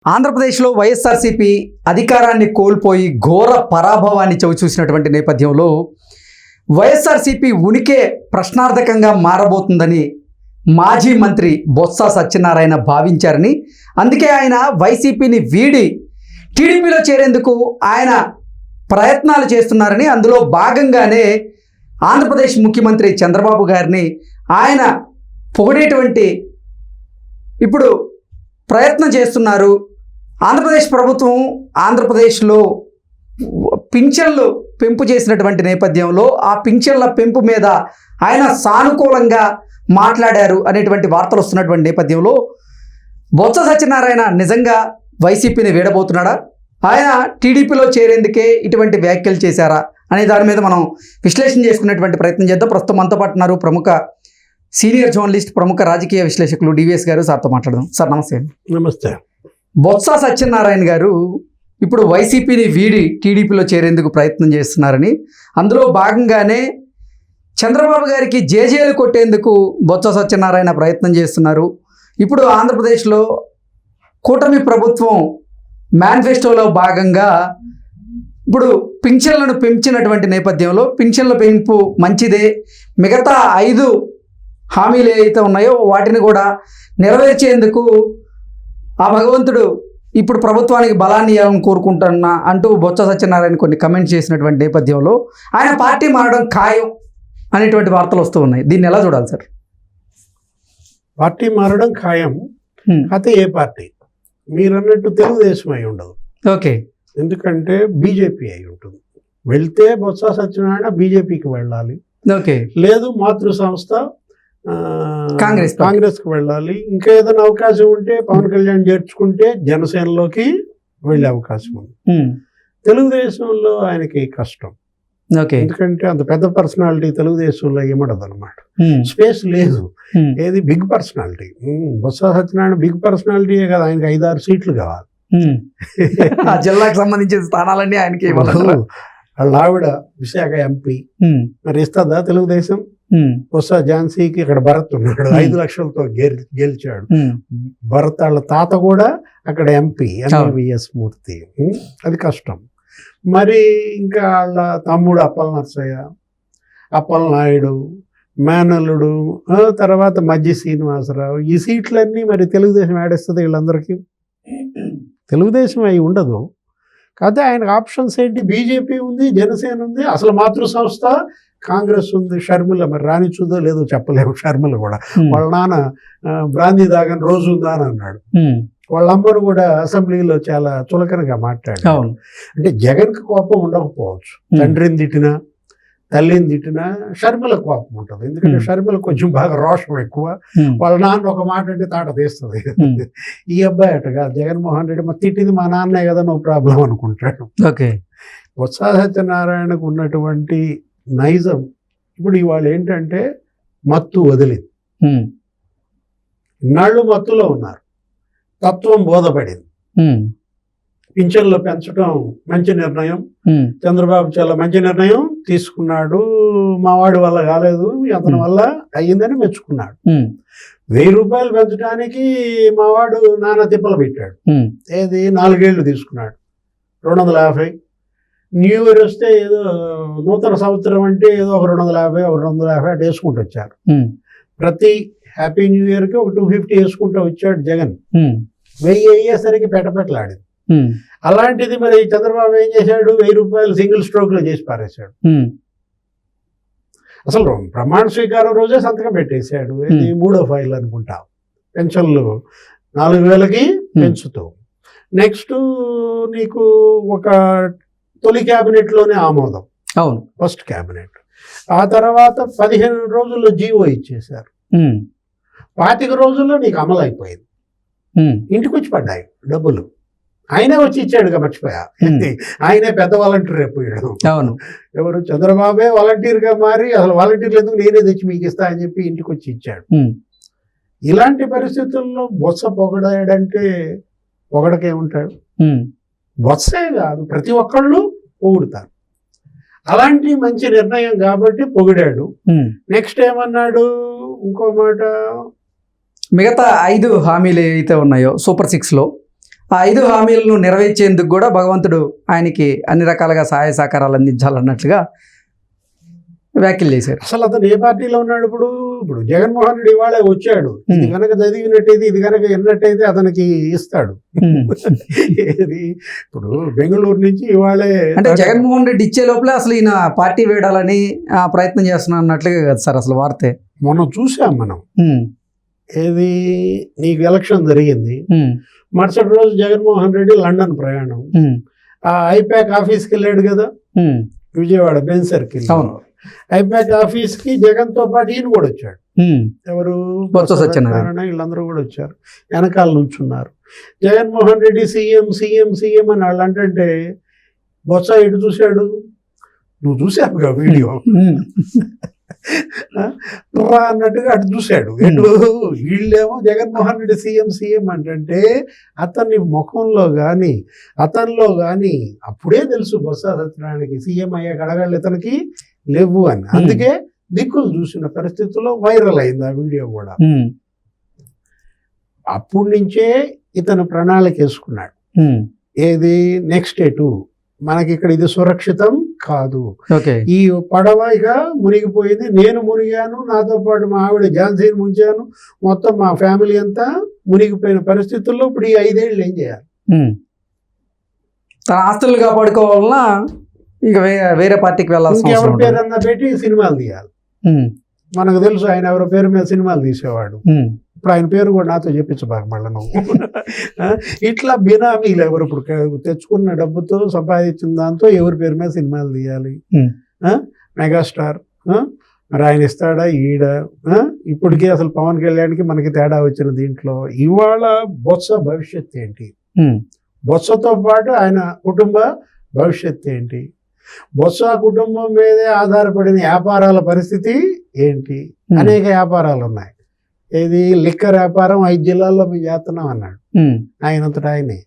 ఆంధ్రప్రదేశ్లో వైఎస్ఆర్సీపీ అధికారాన్ని కోల్పోయి ఘోర పరాభవాన్ని చవిచూసినటువంటి నేపథ్యంలో వైఎస్ఆర్సీపీ ఉనికే ప్రశ్నార్థకంగా మారబోతుందని మాజీ మంత్రి బొత్స సత్యనారాయణ భావించారని, అందుకే ఆయన వైసీపీని వీడి టీడీపీలో చేరేందుకు ఆయన ప్రయత్నాలు చేస్తున్నారని, అందులో భాగంగానే ఆంధ్రప్రదేశ్ ముఖ్యమంత్రి చంద్రబాబు గారిని ఆయన పొగిడేటువంటి ఇప్పుడు ప్రయత్నం చేస్తున్నారు. ఆంధ్రప్రదేశ్ ప్రభుత్వం ఆంధ్రప్రదేశ్లో పింఛన్లు పెంపు చేసినటువంటి నేపథ్యంలో ఆ పింఛన్ల పెంపు మీద ఆయన సానుకూలంగా మాట్లాడారు అనేటువంటి వార్తలు వస్తున్నటువంటి నేపథ్యంలో బొత్స సత్యనారాయణ నిజంగా వైసీపీని వీడబోతున్నాడా, ఆయన టీడీపీలో చేరేందుకే ఇటువంటి వ్యాఖ్యలు చేశారా అనే దాని మీద మనం విశ్లేషణ చేసుకునేటువంటి ప్రయత్నం చేద్దాం. ప్రస్తుతం మనతో పాటు ఉన్నారు ప్రముఖ సీనియర్ జర్నలిస్ట్, ప్రముఖ రాజకీయ విశ్లేషకులు డివిఎస్ గారు. సార్తో మాట్లాడదాం. సార్ నమస్తే. నమస్తే. బొత్స సత్యనారాయణ గారు ఇప్పుడు వైసీపీని వీడి టీడీపీలో చేరేందుకు ప్రయత్నం చేస్తున్నారని, అందులో భాగంగానే చంద్రబాబు గారికి జేజేలు కొట్టేందుకు బొత్స సత్యనారాయణ ప్రయత్నం చేస్తున్నారు. ఇప్పుడు ఆంధ్రప్రదేశ్లో కూటమి ప్రభుత్వం మేనిఫెస్టోలో భాగంగా ఇప్పుడు పింఛన్లను పెంచినటువంటి నేపథ్యంలో పింఛన్ల పెంపు మంచిదే, మిగతా 5 హామీలు ఏవైతే ఉన్నాయో వాటిని కూడా నెరవేర్చేందుకు ఆ భగవంతుడు ఇప్పుడు ప్రభుత్వానికి బలాన్ని ఇవ్వాలని కోరుకుంటున్నా అంటూ బొత్స సత్యనారాయణ కొన్ని కమెంట్స్ చేసినటువంటి నేపథ్యంలో ఆయన పార్టీ మారడం ఖాయం అనేటువంటి వార్తలు వస్తూ ఉన్నాయి. దీన్ని ఎలా చూడాలి సార్? పార్టీ మారడం ఖాయం. అయితే ఏ పార్టీ? మీరు అన్నట్టు తెలుగుదేశం అయి ఉండదు. ఓకే. ఎందుకంటే బీజేపీ అయి ఉంటుంది. వెళ్తే బొత్స సత్యనారాయణ బీజేపీకి వెళ్ళాలి. ఓకే. లేదు మాతృ సంస్థ కాంగ్రెస్కి వెళ్ళాలి. ఇంకా ఏదైనా అవకాశం ఉంటే పవన్ కళ్యాణ్ చేర్చుకుంటే జనసేనలోకి వెళ్ళే అవకాశం ఉంది. తెలుగుదేశంలో ఆయనకి కష్టం. ఎందుకంటే అంత పెద్ద పర్సనాలిటీ తెలుగుదేశంలో ఏమడదు అనమాట. స్పేస్ లేదు. ఏది big personality. Botsa Satyanarayana big పర్సనాలిటీయే కదా, ఆయనకి 5-6 సీట్లు కావాలి. జిల్లాకు సంబంధించిన స్థానాలన్నీ ఆయనకి. వాళ్ళ ఆవిడ విశాఖ ఎంపీ, మరి ఇస్తుందా తెలుగుదేశం? బొత్స ఝాన్సీకి ఇక్కడ భరత్ ఉన్నాడు, 5 లక్షలతో గెలిచాడు. భరత్ వాళ్ళ తాత కూడా అక్కడ ఎంపీ, ఎంబీబీఎస్ మూర్తి. అది కష్టం. మరి ఇంకా వాళ్ళ తమ్ముడు అప్పలనరసయ్య, అప్పలనాయుడు, మేనల్లుడు, తర్వాత మధ్య శ్రీనివాసరావు, ఈ సీట్లన్నీ మరి తెలుగుదేశం ఆడేస్తుంది వీళ్ళందరికీ. తెలుగుదేశం అయి ఉండదు. కాకపోతే ఆయనకు ఆప్షన్స్ ఏంటి? బీజేపీ ఉంది, జనసేన ఉంది, అసలు మాతృ సంస్థ కాంగ్రెస్ ఉంది. షర్మిల మరి రానిచ్చుదో లేదో చెప్పలేము. షర్మిల కూడా వాళ్ళ నాన్న బ్రాందీ దాగని రోజు ఉందా అని అన్నాడు. వాళ్ళ అమ్మను కూడా అసెంబ్లీలో చాలా చులకనగా మాట్లాడారు. అంటే జగన్కి కోపం ఉండకపోవచ్చు, తండ్రిని తిట్టినా తల్లిని తిట్టినా షర్మిల కోపం ఉంటుంది. ఎందుకంటే షర్మిల కొంచెం బాగా రోషం ఎక్కువ. వాళ్ళ నాన్న ఒక మాట అంటే తాట తీస్తుంది. ఈ అబ్బాయి అటగా జగన్మోహన్ రెడ్డి మా తిట్టింది మా నాన్నే కదా, నో ప్రాబ్లం అనుకుంటాడు. బొత్స సత్యనారాయణకు ఉన్నటువంటి నైజం ఇప్పుడు ఇవాళ ఏంటంటే మత్తు వదిలింది. ఇన్నాళ్ళు మత్తులో ఉన్నారు, తత్వం బోధపడింది. పింఛన్లు పెంచడం మంచి నిర్ణయం, చంద్రబాబు చాలా మంచి నిర్ణయం తీసుకున్నాడు. మావాడి వల్ల కాలేదు, అతని వల్ల అయ్యిందని మెచ్చుకున్నాడు. 1000 రూపాయలు పెంచడానికి మావాడు నానా తిప్పలు పెట్టాడు. ఏది 4 ఏళ్ళు తీసుకున్నాడు, 250. న్యూ ఇయర్ వస్తే ఏదో నూతన సంవత్సరం అంటే ఏదో ఒక 250 అటు వేసుకుంటూ వచ్చారు. ప్రతి హ్యాపీ న్యూ ఇయర్కి ఒక 250 వేసుకుంటూ వచ్చాడు జగన్. 1000 అయ్యేసరికి పెట్టలాడింది. అలాంటిది మరి చంద్రబాబు ఏం చేశాడు? 1000 రూపాయలు సింగిల్ స్ట్రోక్ లో చేసి పారేశాడు. అసలు ప్రమాణ స్వీకారం రోజే సంతకం పెట్టేశాడు. ఇది 3వ ఫైల్ అనుకుంటా. పెన్షన్లు 4000కి పెంచుతూ. నెక్స్ట్ నీకు ఒక తొలి క్యాబినెట్ లోనే ఆమోదం, ఫస్ట్ క్యాబినెట్. ఆ తర్వాత 15 రోజుల్లో జీవో ఇచ్చేశారు. 25 రోజుల్లో నీకు అమలు అయిపోయింది. ఇంటికి వచ్చి పడ్డాయి డబ్బులు. ఆయనే వచ్చి ఇచ్చాడుగా, మర్చిపోయా. ఆయనే పెద్ద వాలంటీర్ అయిపోయాడు. ఎవరు? చంద్రబాబే వాలంటీర్గా మారి అసలు వాలంటీర్లు ఎందుకు నేనే తెచ్చి మీకు ఇస్తా అని చెప్పి ఇంటికి వచ్చి ఇచ్చాడు. ఇలాంటి పరిస్థితుల్లో బొత్స పొగడాడంటే పొగడకేముంటాడు? బొత్సే కాదు, ప్రతి ఒక్కళ్ళు పొగుడుతారు. అలాంటి మంచి నిర్ణయం కాబట్టి పొగిడాడు. నెక్స్ట్ ఏమన్నాడు? ఇంకో మాట, మిగతా 5 హామీలు ఏవైతే ఉన్నాయో సూపర్ 6లో ఆ 5 హామీలను నెరవేర్చేందుకు కూడా భగవంతుడు ఆయనకి అన్ని రకాలుగా సహాయ సహకారాలు అందించాలన్నట్లుగా వ్యాఖ్యలు చేశారు. అసలు అతను ఏ పార్టీలో ఉన్నాడు? ఇప్పుడు జగన్మోహన్ రెడ్డి ఇవాళే వచ్చాడు, ఇది కనుక చదివినట్టయితే ఇది కనుక విన్నట్టయితే అతనికి ఇస్తాడు. ఏది ఇప్పుడు బెంగళూరు నుంచి ఇవాళే అంటే జగన్మోహన్ రెడ్డి ఇచ్చే లోపలే అసలు ఈయన పార్టీ వేయడాలని ప్రయత్నం చేస్తున్నా అన్నట్లుగా కదా సార్ అసలు వార్తే. మనం చూసాం మనం. ఏది నీకు ఎలక్షన్ జరిగింది, మరుసటి రోజు జగన్మోహన్ రెడ్డి లండన్ ప్రయాణం, ఆ ఐపాక్ ఆఫీస్కి వెళ్ళాడు కదా Vijayawada Benz circle. IPAC office కి జగన్ తో పాటు ఈయన కూడా వచ్చాడు. ఎవరు? బొత్స సత్యనారాయణ. వీళ్ళందరూ కూడా వచ్చారు, వెనకాల నుంచున్నారు. Jaganmohan Reddy CM CM CM అని వాళ్ళు అంటే బొత్స ఎటు చూశాడు? నువ్వు చూసావుగా వీడియో అన్నట్టుగా అటు చూశాడు. ఎటు వీళ్ళేమో జగన్మోహన్ రెడ్డి సీఎం సీఎం అంటే అతని ముఖంలో కానీ అతనిలో కానీ అప్పుడే తెలుసు బొత్స సత్యనారాయణకి సీఎం అయ్యే కడగాళ్ళు ఇతనికి లేవు అని. అందుకే దిక్కులు చూసిన పరిస్థితుల్లో వైరల్ అయింది ఆ వీడియో కూడా. అప్పటి నుంచే ఇతను ప్రణాళిక వేసుకున్నాడు. ఏది? నెక్స్ట్ ఎటు మనకి ఇక్కడ ఇది సురక్షితం కాదు, ఈ పడవ ఇక మునిగిపోయింది, నేను మునిగాను, నాతో పాటు మా ఆవిడ ఝాన్సీని ముంచాను, మొత్తం మా ఫ్యామిలీ అంతా మునిగిపోయిన పరిస్థితుల్లో ఇప్పుడు ఈ 5 ఏళ్ళు ఏం చేయాలి? తన ఆస్తులు కాపాడుకోవాలన్నా ఇక వేరే పార్టీకి వెళ్ళాల్సి, ఎవరి పేరన్నా పెట్టి సినిమాలు తీయాలి. మనకు తెలుసు ఆయన ఎవరి పేరు మీద సినిమాలు తీసేవాడు. ఇప్పుడు ఆయన పేరు కూడా నాతో చెప్పించబాక మళ్ళీ నువ్వు. ఇట్లా బినామీలు ఎవరు ఇప్పుడు తెచ్చుకున్న డబ్బుతో సంపాదించిన దాంతో ఎవరి పేరు మీద సినిమాలు తీయాలి? మెగాస్టార్ మరి ఆయన ఇస్తాడా? ఈడ ఇప్పటికీ అసలు పవన్ కళ్యాణ్కి మనకి తేడా వచ్చిన దీంట్లో ఇవాళ బొత్స భవిష్యత్ ఏంటి? బొత్సతో పాటు ఆయన కుటుంబ భవిష్యత్ ఏంటి? బొత్స కుటుంబం మీదే ఆధారపడిన వ్యాపారాల పరిస్థితి ఏంటి? అనేక వ్యాపారాలు ఉన్నాయి. ఏది? లిక్కర్ వ్యాపారం 5 జిల్లాల్లో మేము చేస్తున్నాం అన్నాడు ఆయనంతటా ఆయనే.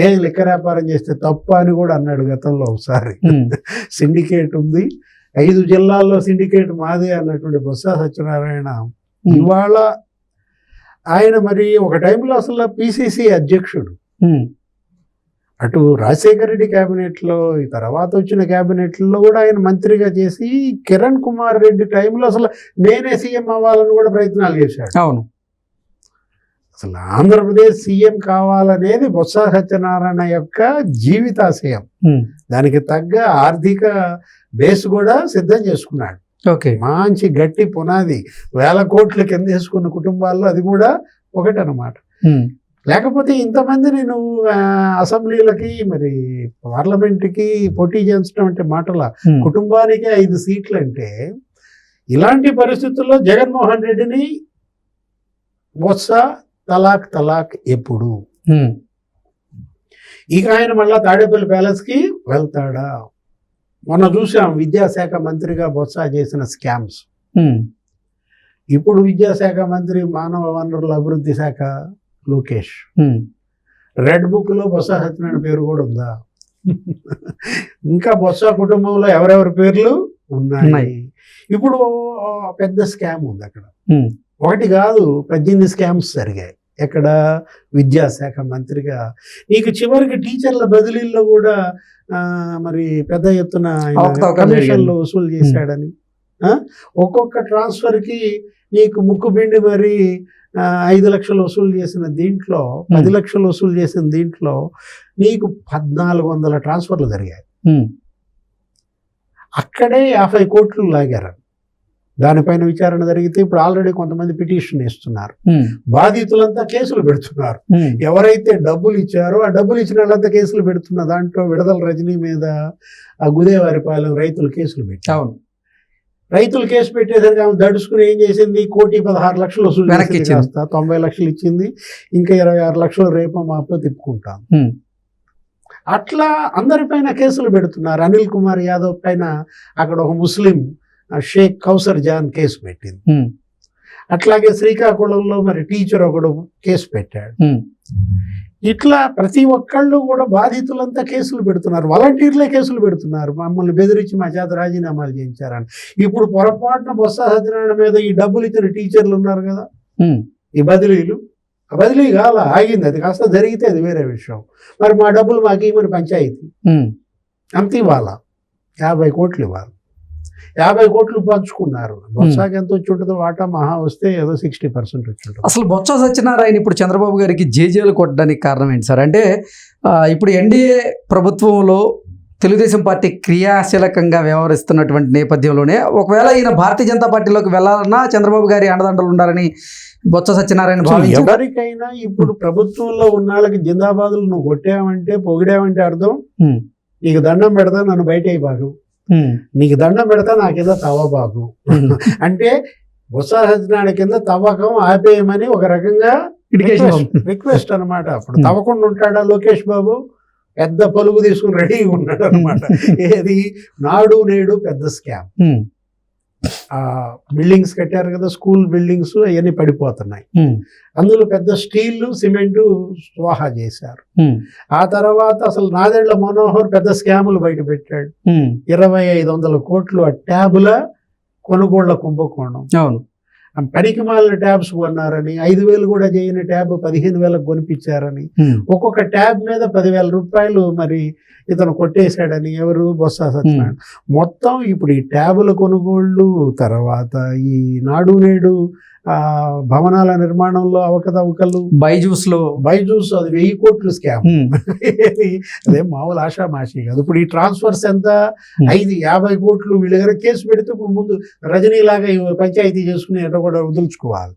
ఏం లిక్కర్ వ్యాపారం చేస్తే తప్ప అని కూడా అన్నాడు గతంలో ఒకసారి. సిండికేట్ ఉంది, 5 జిల్లాల్లో సిండికేట్ మాదే అన్నటువంటి బొత్స సత్యనారాయణ ఇవాళ ఆయన మరి ఒక టైంలో అసలు పిసిసి అధ్యక్షుడు. అటు రాజశేఖర రెడ్డి క్యాబినెట్లో, ఈ తర్వాత వచ్చిన క్యాబినెట్లో కూడా ఆయన మంత్రిగా చేసి కిరణ్ కుమార్ రెడ్డి టైంలో అసలు నేనే సీఎం అవ్వాలని కూడా ప్రయత్నాలు చేశాడు. అవును, అసలు ఆంధ్రప్రదేశ్ సీఎం కావాలనేది బొత్స సత్యనారాయణ యొక్క జీవితాశయం. దానికి తగ్గ ఆర్థిక బేస్ కూడా సిద్ధం చేసుకున్నాడు. మంచి గట్టి పునాది, 1000 కోట్ల కింద వేసుకున్న కుటుంబాల్లో అది కూడా ఒకటనమాట. లేకపోతే ఇంతమందిని నువ్వు అసెంబ్లీలకి మరి పార్లమెంట్కి పోటీ చేయించడం అంటే మాటల, కుటుంబానికి 5 సీట్లు అంటే ఇలాంటి పరిస్థితుల్లో జగన్మోహన్ రెడ్డిని బొత్స తలాక్ తలాక్ ఎప్పుడు? ఇక ఆయన మళ్ళా తాడేపల్లి ప్యాలెస్కి వెళ్తాడా? మొన్న చూసాం విద్యాశాఖ మంత్రిగా బొత్స చేసిన స్కామ్స్. ఇప్పుడు విద్యాశాఖ మంత్రి మానవ వనరుల అభివృద్ధి శాఖ లోకేష్. రెడ్ బుక్ లో బొత్స సత్యనారాయణ పేరు కూడా ఉందా? ఇంకా బొత్స కుటుంబంలో ఎవరెవరి పేర్లు ఉన్నాయి? ఇప్పుడు పెద్ద స్కామ్ ఉంది అక్కడ. ఒకటి కాదు, 18 స్కామ్స్ జరిగాయి. ఎక్కడ? విద్యాశాఖ మంత్రిగా. నీకు చివరికి టీచర్ల బదిలీల్లో కూడా మరి పెద్ద ఎత్తున కమిషన్లు వసూలు చేశాడని, ఒక్కొక్క ట్రాన్స్ఫర్కి నీకు ముక్కుబిండి మరి 5 లక్షలు వసూలు చేసిన దీంట్లో, 10 లక్షలు వసూలు చేసిన దీంట్లో నీకు 1400 ట్రాన్స్ఫర్లు జరిగాయి. అక్కడే 50 కోట్లు లాగారు. దానిపైన విచారణ జరిగితే ఇప్పుడు ఆల్రెడీ కొంతమంది పిటిషన్ ఇస్తున్నారు. బాధితులంతా కేసులు పెడుతున్నారు. ఎవరైతే డబ్బులు ఇచ్చారో ఆ డబ్బులు ఇచ్చిన వాళ్ళంతా కేసులు పెడుతున్న దాంట్లో విడదల రజనీ మీద ఆ గుదేవారిపాలెం రైతులు కేసులు పెట్టారు. రైతులు కేసు పెట్టేసరికి ఆమె దడుచుకుని ఏం చేసింది? 1,16,00,000 వసూలు చేస్తా 90 లక్షలు ఇచ్చింది, ఇంకా 26 లక్షలు రేపో మాపో తిప్పుకుంటాం. అట్లా అందరిపైన కేసులు పెడుతున్నారు. అనిల్ కుమార్ యాదవ్ పైన అక్కడ ఒక ముస్లిం షేక్ కౌసర్ జాన్ కేసు పెట్టింది. అట్లాగే శ్రీకాకుళంలో మరి టీచర్ ఒకడు కేసు పెట్టాడు. ఇట్లా ప్రతి ఒక్కళ్ళు కూడా బాధితులంతా కేసులు పెడుతున్నారు. వాలంటీర్లే కేసులు పెడుతున్నారు. మమ్మల్ని బెదిరించి మా చేత రాజీనామాలు చేయించారని. ఇప్పుడు పొరపాటున బొత్స సత్యనారాయణ మీద ఈ డబ్బులు ఇచ్చిన టీచర్లు ఉన్నారు కదా, ఈ బదిలీలు, బదిలీ కాల, ఆగింది. అది కాస్త జరిగితే అది వేరే విషయం. మరి మా డబ్బులు మాకు ఇవ్వమని పంచాయతీ అంత ఇవ్వాలా, 50 కోట్లు ఇవ్వాలి. 50 కోట్లు పంచుకున్నారు. బొత్సాకి ఎంత వచ్చి ఉంటుందో వాటా, మహా వస్తే ఏదో 60% వచ్చి ఉంటుంది. అసలు బొత్స సత్యనారాయణ ఇప్పుడు చంద్రబాబు గారికి జేజేలు కొట్టడానికి కారణం ఏంటి సార్? అంటే ఇప్పుడు ఎన్డీఏ ప్రభుత్వంలో తెలుగుదేశం పార్టీ క్రియాశీలకంగా వ్యవహరిస్తున్నటువంటి నేపథ్యంలోనే ఒకవేళ ఈయన భారతీయ జనతా పార్టీలోకి వెళ్ళాలన్నా చంద్రబాబు గారి అండదండలు ఉండాలని బొత్స సత్యనారాయణ భావించారు. ఎవరికైనా ఇప్పుడు ప్రభుత్వంలో ఉన్న వాళ్ళకి జిందాబాదులు నువ్వు కొట్టావంటే, పొగిడావంటే అర్థం నీకు దండం పెడతా, నన్ను బయట బాగు, నీకు దండం పెడతా, నా కింద తవ్వబాగు అంటే బొత్స సత్యనారాయణ కింద తవ్వకం ఆపేయమని ఒక రకంగా రిక్వెస్ట్ అనమాట. అప్పుడు తవ్వకుండా ఉంటాడా లోకేష్ బాబు? పెద్ద పలుగు తీసుకుని రెడీగా ఉన్నాడు అనమాట. ఏది నాడు నేడు పెద్ద స్కామ్. బిల్డింగ్స్ కట్టారు కదా, స్కూల్ బిల్డింగ్స్, అవన్నీ పడిపోతున్నాయి. అందులో పెద్ద స్టీల్ సిమెంట్ స్వాహా చేశారు. ఆ తర్వాత అసలు నాదెండ్ల మనోహర్ పెద్ద స్కాములు బయట పెట్టాడు. 2500 కోట్లు ఆ ట్యాబుల కొనుగోళ్ల కుంభకోణం. అవును, పనికి మాలిన ట్యాబ్స్ కొన్నారని, 5,000 కూడా చేయని ట్యాబ్ 15,000 కొనిపించారని, ఒక్కొక్క ట్యాబ్ మీద 10,000 రూపాయలు మరి ఇతను కొట్టేశాడని. ఎవరు? బొత్స సత్యనారాయణ. మొత్తం ఇప్పుడు ఈ ట్యాబుల కొనుగోళ్లు, తర్వాత ఈ నాడు నేడు భవనాల నిర్మాణంలో అవకతవకలు, బైజూస్ అది 1000 కోట్లు స్కామ్. అదే మామూలు ఆషామాషి కాదు. ఇప్పుడు ఈ ట్రాన్స్ఫర్స్ ఎంత? 50 కోట్లు. వీళ్ళ దగ్గర కేసు పెడితే ఇప్పుడు ముందు రజనీ లాగా పంచాయతీ చేసుకుని ఎట కూడా వదులుచుకోవాలి.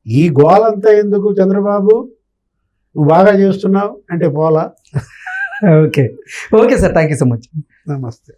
ఈ గోలంతా ఎందుకు? చంద్రబాబు నువ్వు బాగా చేస్తున్నావు అంటే పోలా. Okay sir, thank you so much. నమస్తే.